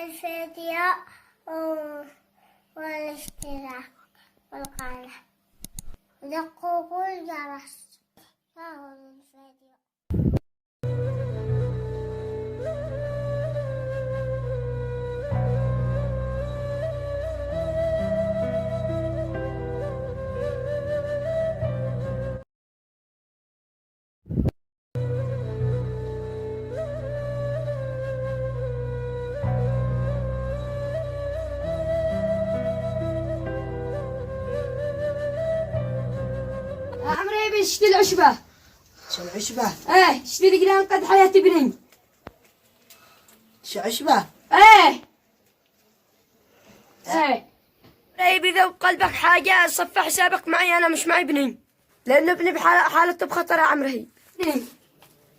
الفيديو والاشتراك والقناة ودقوا الجرس. شاهدوا الفيديو. عمري بيشتري العشبة. شو العشبة؟ ايه اشتري قران قد حياة ابني. شو عشبة؟ ايه طيب اذا بقلبك حاجة صفح حسابك معي انا مش مع ابني، لانه ابني حالته بخطر يا عمري.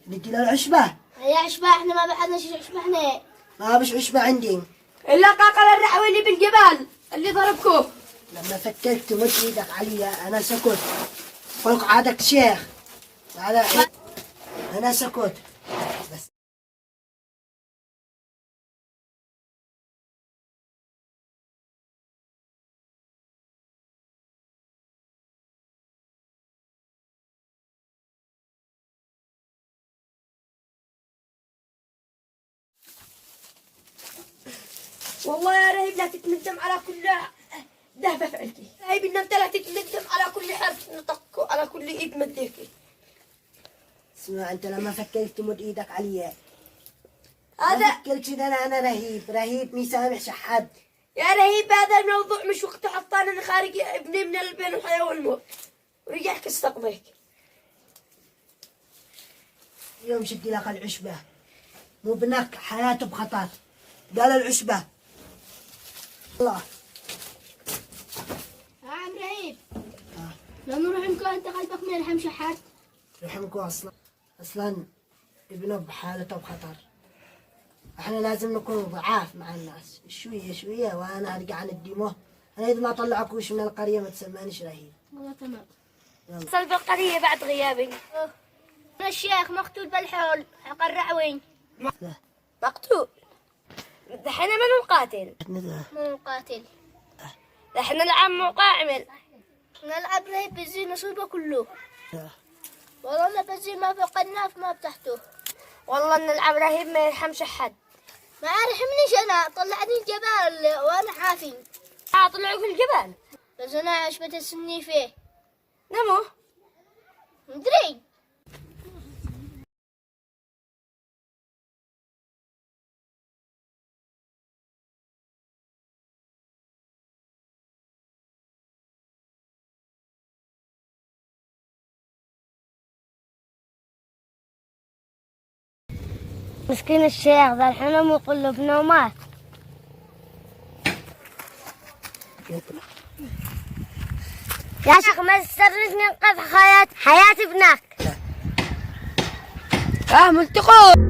ندي له العشبة؟ يا عشبة احنا ما بعدنا شو عشبة احنا. ما بش عشبة عندي الا قاقل الرحوي اللي بالجبال اللي ضربكم. لما فتلت تمد ايدك علي انا سكت. فوق عادك شيخ. انا سكت بس. والله يا رهيب لا تتندم على كل دهبة فعلتي. رهيب ان انت لا تتندم على كل حرف نطق على كل ايد مديكي. اسمع انت لما فكرت تمد ايدك علي هذا فكرت كذا انا رهيب مي سامح شحد. يا رهيب هذا الموضوع مش وقت حطانا انا خارج ابني من بين الحياة والموت ورجعك استقبلك. اليوم شدي لك العشبة مو بنك حياته بخطر. قال العشبة الله. عم رهيب لما نروح انت قلبك ما يلحم شحات. رحمكم اصلا ابنه بحالته بخطر. احنا لازم نكون ضعاف مع الناس شوية وانا ارجع عن الديمو. انا اذا ما طلعكوش من القرية ما تسمانيش رهيب. والله تمام. اتصل بالقرية بعد غيابي. الشيخ مقتول بالحول حق الرعوي. مقتول. دحين من القاتل؟ مو قاتل. دحين نلعب مقاعمل. نلعب رهيب بزي نصيبه كله. والله انا بزي ما فوق الناف ما بتحته. والله نلعب رهيب ما يرحمش حد. ما يرحمنيش انا طلعني الجبال وانا حافي. طلعوا في الجبال. بس انا عشبة السني فيه. نمو مدري. مسكين الشيخ ذا الحين مو قلوب نومات. يا شيخ ما تسترد ننقذ حياة ابنك. ملتقوا.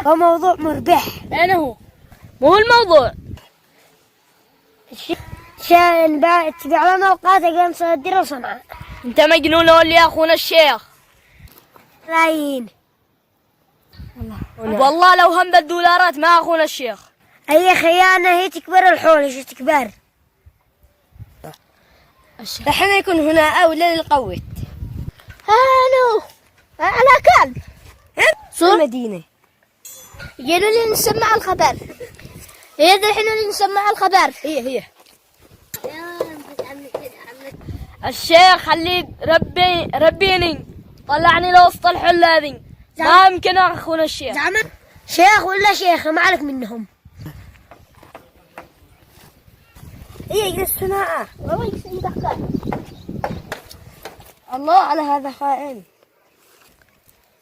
هو موضوع مربح. أنا هو مو الموضوع. عشان تبيع لنا اوقات قام نصدر وصنعاء. أنت مجنون ولا يا أخونا الشيخ؟ لاين والله لو هم بالدولارات ما أخونا الشيخ. أي خيانة هي تكبر الحول إيش تكبر. احنا يكون هنا أولى للقوت. هانو على كم صور المدينة. يجينا اللي نسمع الخبر. هي الحين اللي نسمع الخبر. هي الشيخ خلي ربيني طلعني لوسط الحلة ذي. ما يمكن أخونا الشيخ. شيخ ولا شيخ ما عليك منهم. هي يجلس هنا. والله يكسر دخان. الله على هذا خائن.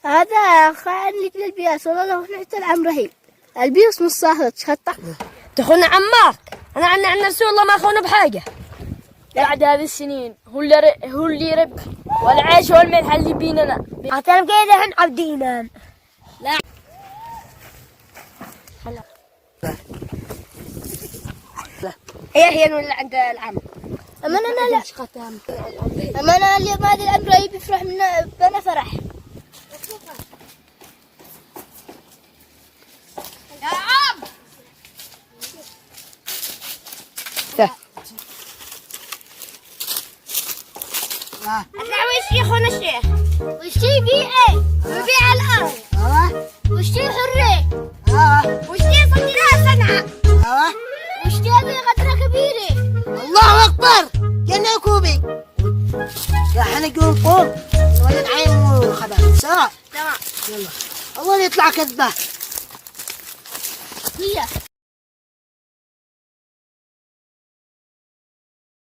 هذا خان لك للبياس والله لو نحت العم رهيب. البياس مش سهل تشخطك. تخون عمك. أنا عن رسول الله ما أخونا بحاجة. بعد هذه السنين هو اللي يرب والعيش والملح اللي بيننا. أعترف كذا حن عبدينا. هي ولا عند العم. أما أنا لا. أما أنا اليوم هذا العم رهيب يفرح منا بنا فرح. وش يخون الشيخ؟ وش يبيع إيه؟ يبيع الأرض. وش حرية؟ وش صدنا صنعة؟ وش هذه غدرة كبيرة؟ الله أكبر جنة كوبي يا حنقول قوم نولد عين وخبر سواء. تمام. يلا أول يطلع كذبة. هي